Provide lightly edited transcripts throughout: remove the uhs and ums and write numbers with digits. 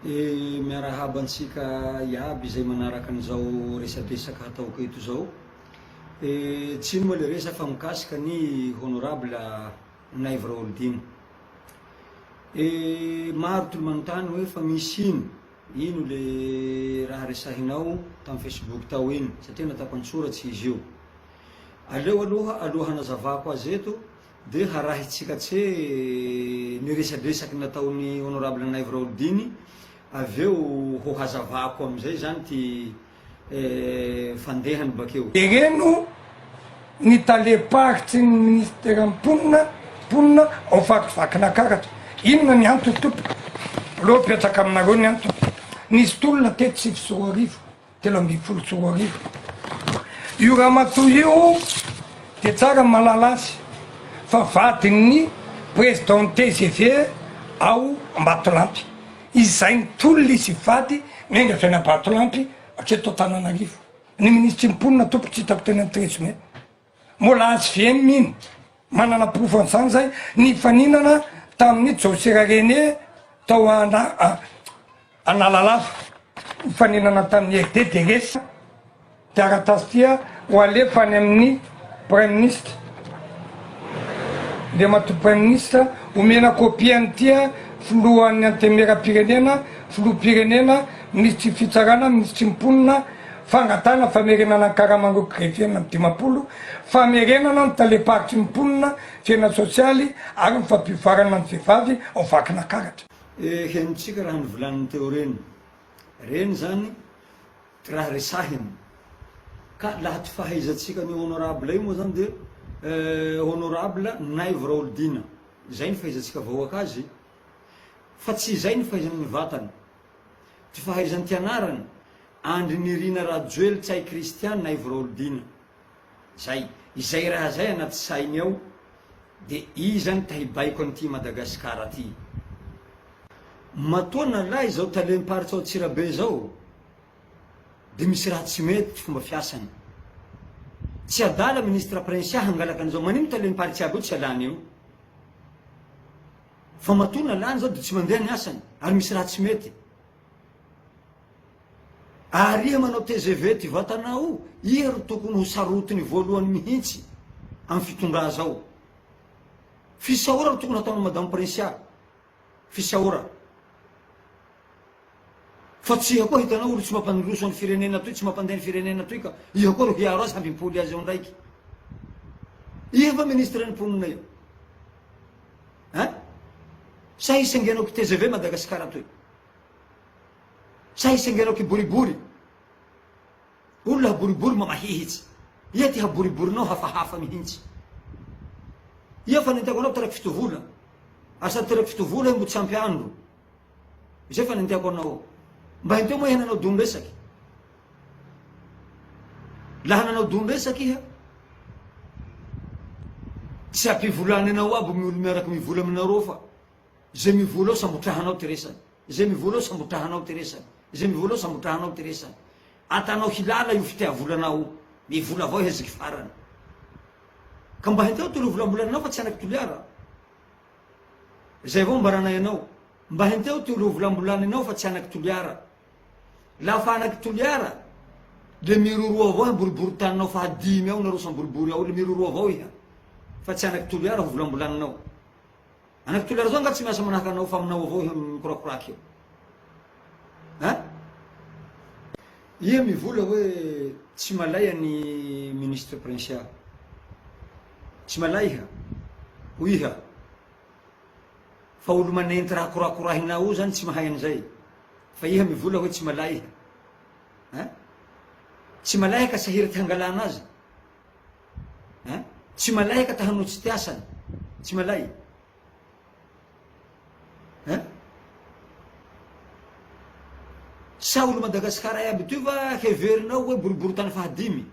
Miarahabantsika iaby izay manaraka an'izao resadresaka hataoko eto zao. Tsy ino moa le resaka fa mikasika ny honorable Naivra Oldina. Maro tolo manontany hoe fa misy ino le raha resahinao tamin'ny Facebook tao iny satria natapan-tsoratsy izy io. Aleo aloha hanazavako azy eto dia harahitsika tse ny resadresaky nataony honorable Naivra Oldiny, aveo ho hazavako amizay zany ty fandehany bakeo. Reno ny taleparitry ny ministera mponina ao fakivakina karatra. Inona ny antony tompo? Aleo petsaka aminareo ny antony. Nisy tolona teto 7 telo amby folo 10. Io ramatoa io dia tsara malalasy fa vadin'ny présidente GV ao Ambatolampy. Izay ny tolona izy vady menga avy any Ambatolampy hatreto Antananarivo. Ny ministry mponina tompo tsy hitako teny amin'ny 13 mai. Mbola azy VM mino manana profo an'izany zay ny faninana tamin'ny Josera René tao Analalava, ny faninana tamin'ny RD Deresa dia aratasy tia ho alefa any amin'ny Prime Ministre. Dia matoa Prime Ministre omena kopia an'tia filohan'ny antemera-pirenena, filoha-pirenena, ministry fitsarana, ministry mponina, fangatana, famerenana Ankaramanga Greffiana amin'ny 10, famerenana ny taleparitry mponina, fiaina sosialy ary ny fampivarana ny vehivavy ao vakina karatra. Henontsika raha nivolaniny teo reny zany ty raha resahiny ka laha ty fahaizatsika ny honorable io moa zany dia honorable Naivra Oldina, zay ny fahaizatsika vahoaka azy, fa tsy zay ny fahaizan'ny vatany. Ty fahaizan'ny tianarany Andry Nirina Rajoely Tsay Christian Naivra Oldina, izay raha zay anaty sainy ao dia izany tahibaiko an'ity Madagasikara ty. Matoana lahy zao talemparitsy ao Tsirabe zao dia misy raha tsy mety fomba fiasany. Tsy adala ministra Prinsia hangalaky an'izao manino talemparitsy aby io tsy alany io. Fa matoana lany zao dia tsy mandeha ny asany ary misy raha tsy mety. Ary iha manao TGV ty vatanao, iha ro tokony ho sarotiny voalohany mihitsy amin'ny fitondra zao. Fisaora ro tokony hataonao Madame Prinsia, fisaora. Fa tsy iha koa hitanao olo tsy mampandroso ny firenena toy, tsy mampandeha ny firenena toy ka iha koa ro hiaro azy hampimpoly azy ao ndraiky. Iha va ministre ny mponina io? Sa isangenao ki TGV Madagasikara toy? Sa isangenao ki boribory? Olona haboribory mamahihitsy. Iha ty haboriborinao hafahafa mihitsy. Iha fanenteko anao taraky fitovola. Asa taraky fitovola mbo tsy ampy andro. Izay fanenteko anao. Mba hinteo moa iha nanao dondresaky. Laha nanao dondresaky iha, tsy ampivolany anao aby olo miaraky mivola aminareo fa zay mivola ao sambotrahanao ty resany, zay mivola ao sambotrahanao ty resany, zay mivola ao sambotrahanao ty resany. Atanao hilala io fitiavolanao, mivola avao heziky farany. Ka mba hinteo ty lovolambolananao fa tsy anaky toliara. Zay avao mbaranay anao, mba hinteo ty lovolambolananao fa tsy anaky toliara. Lafa anaky toliara, le miroro avao boribory taninao fa 10 ao nareo samboribory ao, le miroro avao iha. Fa tsy anaky toliara ho volambolananao. Anaky toliara zao nga tsy miasa manahaka anao fa aminao avao iha mikorakoraky eo. Iha mivola hoe tsy malay ny ministre Prinsia. Tsy malay iha. Ho iha. Fa olo manenty raha korakorahinao io zany tsy mahay an'izay. Fa iha mivola hoe tsy malay iha. Tsy malay ka sahiry ty hangalana azy. Tsy malay ka ta hanotsy ty asany. Tsy malay. Sa olo Madagasikara iaby toy va heverinao hoe boribory tany faha 5?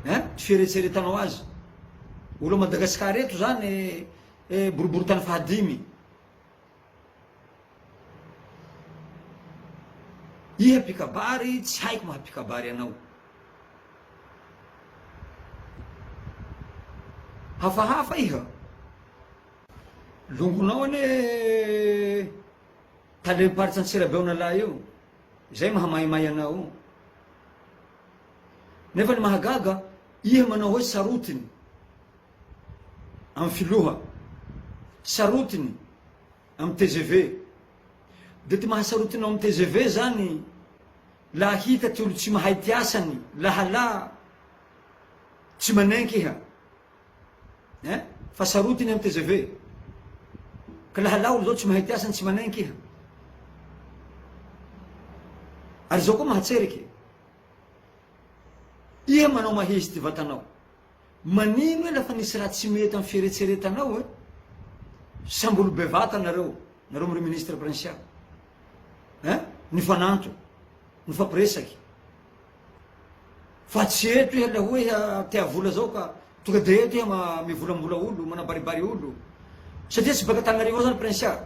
Ty fieretseretanao azy. Olo Madagasikara eto zany boribory tany faha 5. Iha pikabary, tsy haiko mahapikabary anao. Hafahafa iha. Longonao ane taleparitsy antsirabeona lahy io zay mahamaimay anao nefa ny mahagaga iha manao hoe sarotiny amy filoha sarotiny amy TGV de ty mahasarotiny amy TGV zany laha hita ty olo tsy mahay ty asany lahala tsy manenky iha fa sarotiny amy TGV ka lahala olo zao tsy mahay ty asany tsy manenky iha ary zao koa mahatseriky iha manao mahisy ty vatanao manino hoe lafa nisy raha tsy mety amy fieretseretanao e sambolo bevata nareo mire ministre provincial ny fananto ny fampiresaky fa tsy eto iha la hoe tia vola zao ka tonga de eto iha mivolambola olo manabaribary olo satria tsy baka Tananarivo ao zany provincial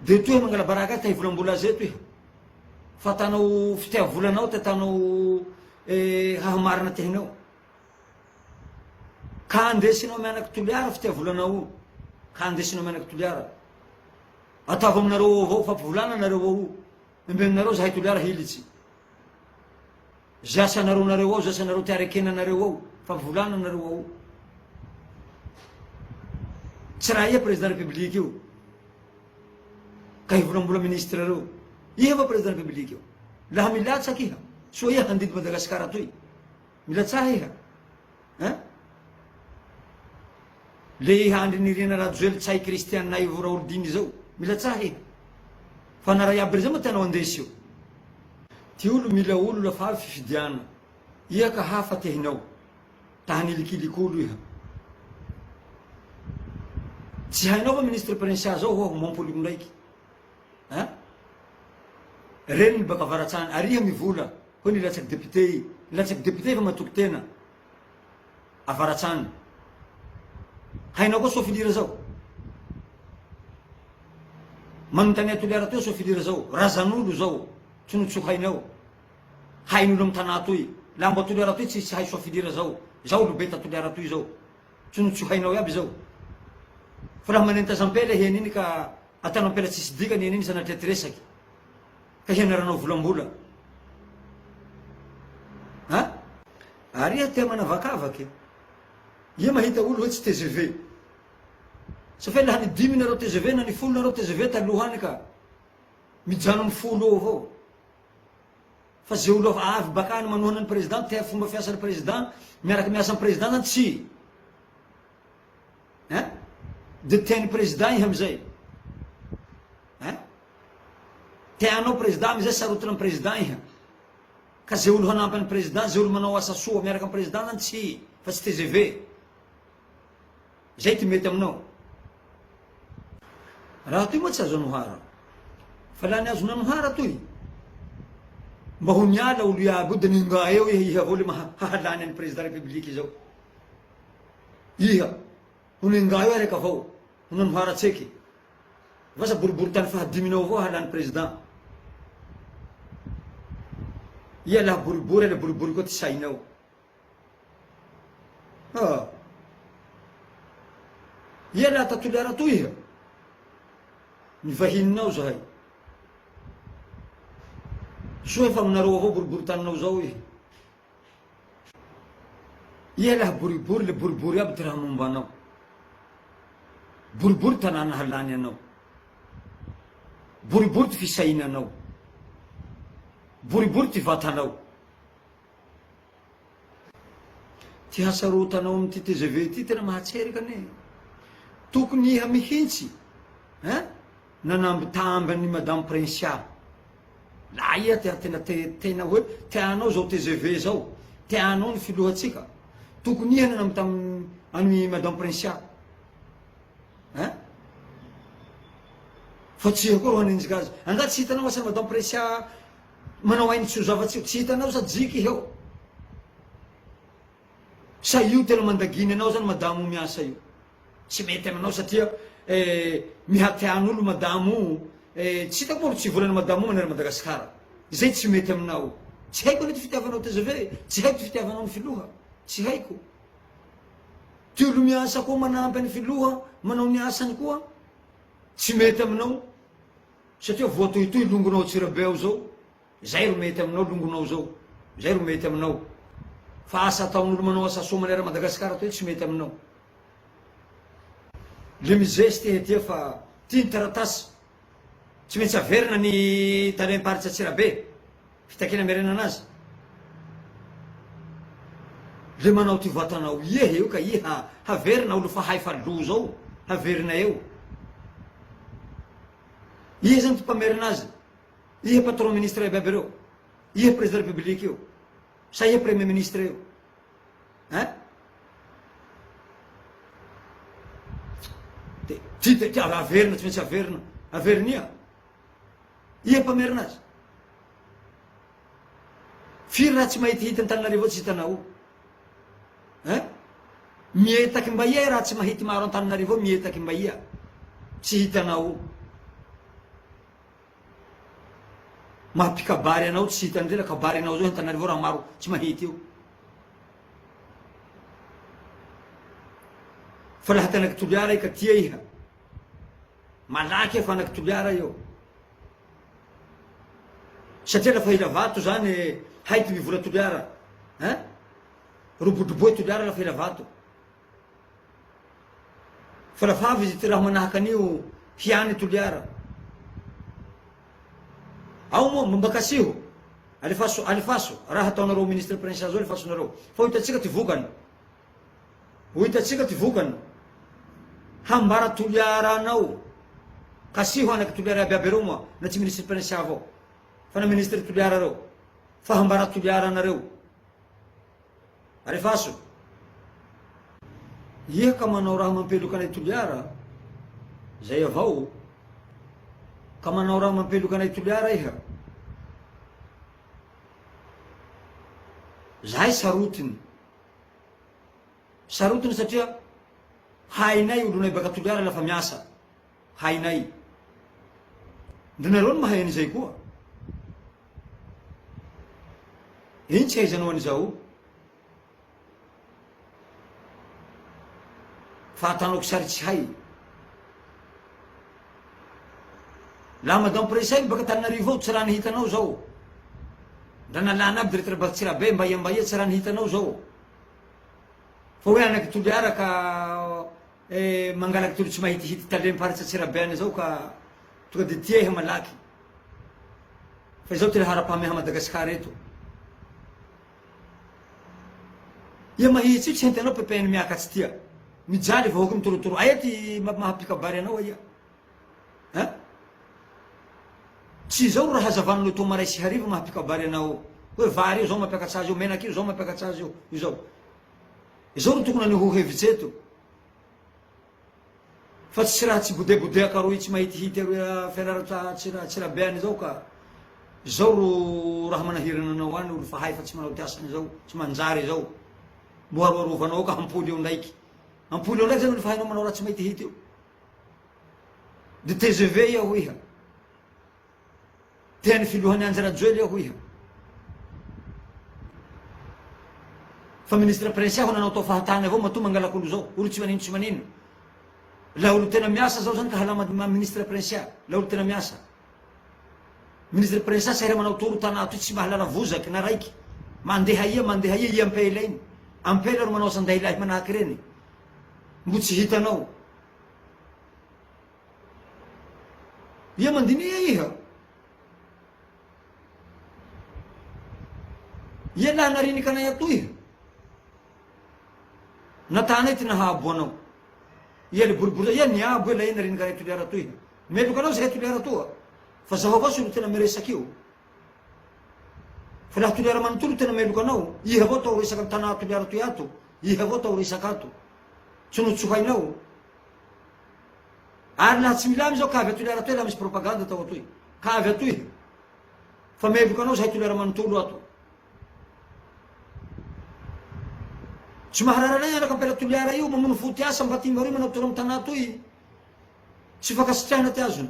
de to iha mangala baraka ta hivolambola azy eto iha fa atanao fitiavolanao ty atanao hahamarina tehinao ka andesinao mianaky toliara fitiavolanao io ka andesinao mianaky toliara ataova aminareo avao fampivolana nareo ao embenareo zahay toliara hilitsy zasanareo nareo ao zasanareo tiarekena nareo ao fampivolana nareo ao tsy raha iha président république io ka hivolambola ministre reo iha va président république io laha milatsaky iha soa iha handidy Madagasikara toy milatsaha iha le iha andry nirena rajoely tsay kristianina ivora olo dimy zao milatsaha iha fa nara iaby zay ma tianao andesy io ty olo mila olo lafa avy fifidiana iha ka hafa tehinao ta hanilikilik'olo iha tsy hainao va ministre provincial zao ho mompoliko ndraiky reny ny baka avaratsany ary iha mivola hoe nilatsaky député nilatsaky député fa matoky tena avaratsany hainao koa sofilira zao manontania toliara teo sofilira zao razan'olo zao tsy notsoko hainao hain'olo amy tanà toy la mba toliara toy tsy hay sofilira zao zao olo be ta toliara toy zao tsy notsoko hainao iaby zao fa laha manenty azampela heny iny ka atanao ampela tsisy dikany heny iny sanatria ty resaky ka hianaranao volambola ary iha tia manavakavaky iha mahita olo hoe tsy TGV safe laha ny 10 nareo TGV na ny 10 nareo TGV taloha any ka mijano amy 10 eo avao fa ze olo avy bakany manohana ny président tia fomba fiasan'ny président miaraky miasa amy président zany tsy de tiany président iha amizay tianao président amizay sarotiny amy président iha ka ze olo hanampy any président ze olo manao asa soa miaraky amy président zany tsy fa tsy TGV zay ty mety aminao raha toy moa tsy azo anohara fa laha ny azo nanohara toy mba ho miala olo iaby io de ninga eo iha avao le hahalany any président république zao iha ho ninga eo araiky avao ho nanohara tseky vasa boribory tany fahadiminao avao hahalany président iha laha boribory le boribory koa ty sainao iha laha tatoliara toy iha ny vahininao zahay soa efa aminareo avao boribory taninao zao iha laha boribory le boribory aby ty raha mombanao boribory tanàna halany anao boribory ty fisainanao boribory ty vatanao ty hasarotanao amy ty TGV ty tena mahatseriky ane tokony iha mihintsy nanamby tambany madame provincial la iha tena hoe tianao zao TGV zao tianao ny filohatsika tokony iha nanamby tamy madame provincial fa tsy iha koa ro hanenjika azy anga tsy hitanao asany madame provincial manao ainy tsy ho zavatsiko tsy hitanao sa jiky iha eo sa io tena mandaginy anao zany madamo miasa io tsy mety aminao satria mihatian'olo madamo tsy hitako olo tsy volany madamo manera Madagasikara zay tsy mety aminao tsy haiko ny ty fitiavanao TGV tsy haiko ty fitiavanao ny filoha tsy haiko ty olo miasa koa manampy any filoha manao ny asany koa tsy mety aminao satria voatohitoy longonao Tsirabeo zao, zay ro mety aminao longonao zao, zay ro mety aminao. Fa asa ataon'olo manao asa soa manera Madagasikara toy tsy mety aminao. Le mizesty hetia fa tia ny taratasy tsy maintsy averina ny tanem-paritra Tsirabe fitakina merena anazy. Le manao ty vatanao ie eo ka ie haverina olo fa hay fa lo zao haverina eo. Ie zany ty mpamerina azy, ie patron ministre abiaby reo, ie président république io, sa ie premier ministre io. Ty averina tsy maintsy averina, averinia. Ie mpamerina azy. Firy raha tsy mahitihity Antananarivo tsy hitanao. Mietaky mba ia raha tsy mahity maro Antananarivo mietaky mba ia tsy hitanao. Mahampikabary anao tsy hitandrela kabary anao zao Antananarivo raha maro tsy mahity io. Fa laha tanaky Toliara ika tia iha malaky efa anaky Toliara io satria lafa hila vato zany haity mivola Toliara, robodoboy Toliara lafa hila vato. Fa lafa avy izy ty raha manahaky an'io hiany Toliara. Ao moa Mambakasiho alifaso raha ataonareo ministre prince zao alifasonareo. Fa hitatsika ty vokany, hitatsika ty vokany hambara Toliara anao. Kasiho anaky Toliara abiaby reo moa na tsy ministre prince avao fa na ministre Toliara reo fa hambara Toliara anareo. Alifaso ia ka manao raha mampeloka anay Toliara zay avao, ka manao raha mampeloka anay Toliara iha. Zahay sarotiny satria hainay olonay baka Toliara lafa miasa, hainay. Ndre nareo no mahay an'izay koa. Iny tsy haizanao an'izao. Fa atanao sary tsy hay. Laha madame Presay baka Antananarivo tsy raha nihitanao zao. Ndra nalana aby directeur baka Tsirabe mba ia tsy raha nihitanao zao. Fa hoe anaky Toliara ka mangalaky tolo tsy mahitihity talemparitra Tsirabe any zao ka tonga de tia iha malaky. Fa izao ty raha hara-pameha Madagasikara eto. Ia mahitsy io tsy hentanao pepehany miakatsy tia. Mijaly vahoaky mitorotoro. Aia ty mahampikabary anao aia? Tsy zao raha hazavanao to maray sy hariva mahampikabary anao. Hoe vary io zao mampiakatsy azy io, menaky io zao mampiakatsy azy io, io zao. Izao ro tokony ho hevitsy eto. Fa tsy raha tsy bodebodeaka ro tsy mahitihity aroa fianaratra Tsirabe any zao ka zao ro raha manahirana anao any olo fa hay fa tsy manao ty asany zao, tsy manjary zao. Mbo haroarovanao ka hampoly eo ndraiky. Hampoly eo ndraiky zany olo fa hainao manao raha tsy mahitihity io. De TGV ia ho iha. Teany filohany Anjara Joely ia ho iha. Fa ministre prince aho nanao tao fahatany avao matoa mangalaky olo zao, olo tsy manino tsy manino. La olo tena miasa zao zany ka halama ministre prince, la olo tena miasa. Ministre prince sahira manao toro tanà toy tsy mahalala vozaky na raiky. Mandeha ia ampela iny. Ampela ro manao sandahilahy manahaky reny. Mbo tsy hitanao. Ia mandinia iha. Ia laha nariniky anay ato iha. Natanay ty nahabo anao. Ia le boribory ia niabo ela ina rinika anay Toliara to iha. Meloka anao zahay Toliara toa. Fa zaho avao sy olo tena miresaky io. Fa laha Toliara manontolo tena meloka anao, iha avao tao resaky tanà Toliara toy ato, iha avao tao resaky ato. Tsy no tsy hainao. Ary laha tsy milamy zao ka avy Toliara toy laha misy propaganda tao atoy. Ka avy atoy. Fa meloka anao zahay Toliara manontolo ato. Tsy maharara lay anaka ampela Toliara io mamono foty asa mba timba roy manao toro amy tanà toy. Tsy fakasitrahana ty azony.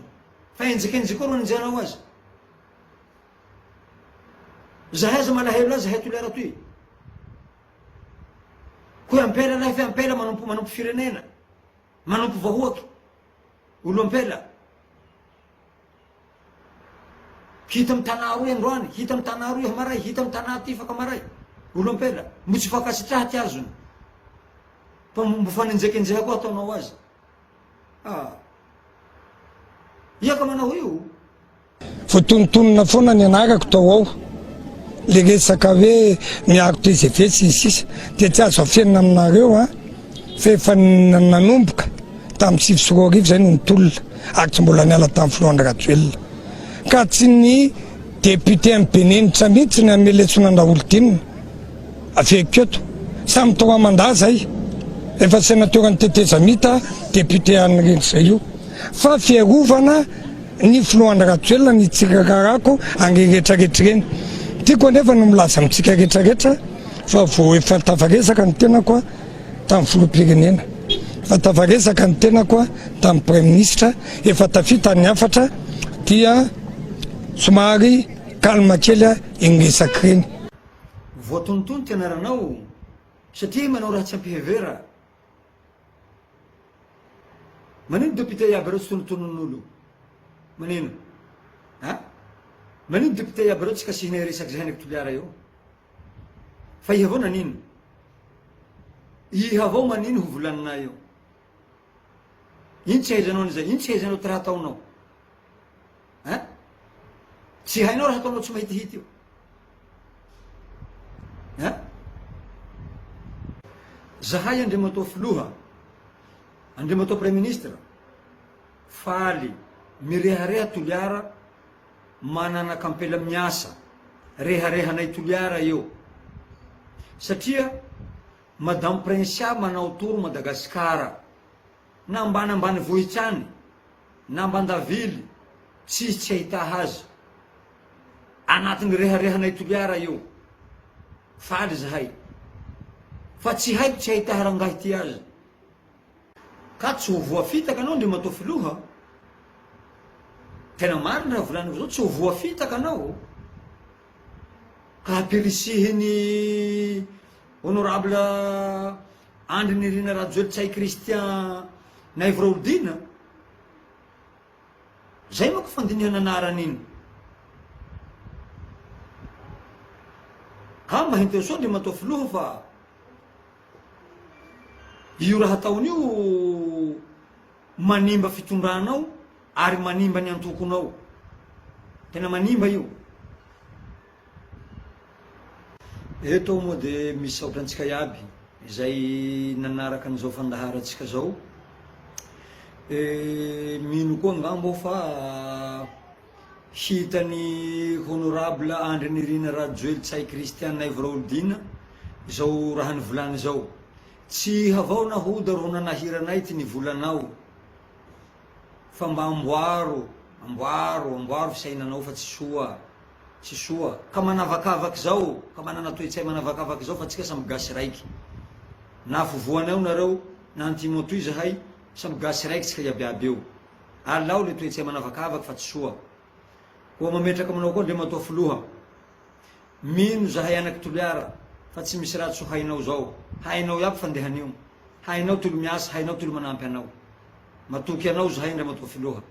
Fa enjekenjy koa ro nanjanao azy. Zahay aza malahelo azy zahay Toliara toy. Koe ampela lahy fe ampela manompo firenena. Manompo vahoaky. Olo ampela. hita amy tanà roy androany, hita amy tanà roy hamaray, hita amy tanà ty fakamaray, olo ampela mbo tsy fakasitraha ty azony fa mbo fanenjekenjeha koa ataonao azy. Iaka manao io voatonontonona foana ny anarako tao ao le resaka hoe miaro TGV sy sisa dia tsy azo afienina aminareo a fa efa nanomboka tamin'ny 6 zay no nitolona ary tsy mbola niala tamin'ny filohandra Rajoelina ka tsy ny député ambenenitra mihitsy ny ameletsonandraolodinina aveketo samy tao amanda zay efa sénateur-ny tetezamita député an'ireny zay io fa fiarovana ny filohandra Rajoelina ny tsirakarako angreretrarehetra reny tiako anefa no milaza amitsika rehetrarehetra fa vo efa tavaresaka ny tenako tamin'ny filoham-pirenena, efa tavaresaka ny tenako tamin'ny premier ministre, efa tafita ny afatra dia somary kalma kely ingresaka reny. Voatonotony ty anaranao satria manao raha tsy ampihevera. Manino député iaby reo tsy tonotonon'olo? Manino? Manino député iaby reo tsy kasihina resaky zay haneky toliara eo? Fa iha avao nanino? Iha avao manino ho volaninay eo? Ino tsy haizanao an'izay? Ino tsy haizanao ty raha ataonao? Tsy hainao raha ataonao tsy mahitihity io? Zahay andriamatao filoha, andriamatao premier ministre, faly mirehareha toliara mananaka ampela miasa reharehanay toliara eo satria madame Prinsia manao toro Madagasikara na ambany vohitsany na Ambandavily tsisy tsy ahita azy anatin'ny reharehanay toliara eo. Faly zahay fa tsy haiko tsy ahita rangahy ty azy ka tsy ho voafitaka anao andriamatao filoha. Tena marina raha volaniko zao, tsy ho voafitaka anao ka hampirisihiny honorable Andry Nirina Rajoelitsay Christian Naivraholdina. Zay manko fandinihana anaran'iny ka mahinteo soa andriamatao filoha fa io raha ataon'io manimba fitondranao ary manimba ny antokonao, tena manimba io. Eto moa de misy saotrantsika iaby izay nanaraka an'izao fandaharatsika zao. Mino koa ngambo fa hitany honorable Andry Nirina Rajoelitsay Christian Naivraholdina zao raha nivolany zao. Tsy havao nahody ro nanahiranay ty nivolanao fa mba amboaro fisainanao fa tsy soa ka manavakavaky zao, ka manana toetsay manavakavaky zao fa tsika samy gasy raiky na fovoanao nareo na antimo toy zahay samy gasy raiky tsika iabiaby eo. Alao le toetsay manavakavaky fa tsy soa. Koa mametraka aminao koa andriamatao filoha, mino zahay anaky toliara fa tsy misy raha tsy hainao zao. Hainao iaby fandehanio, hainao tolo miasa, hainao tolo manampy anao. Matoky anao zahay andriamatao filoha.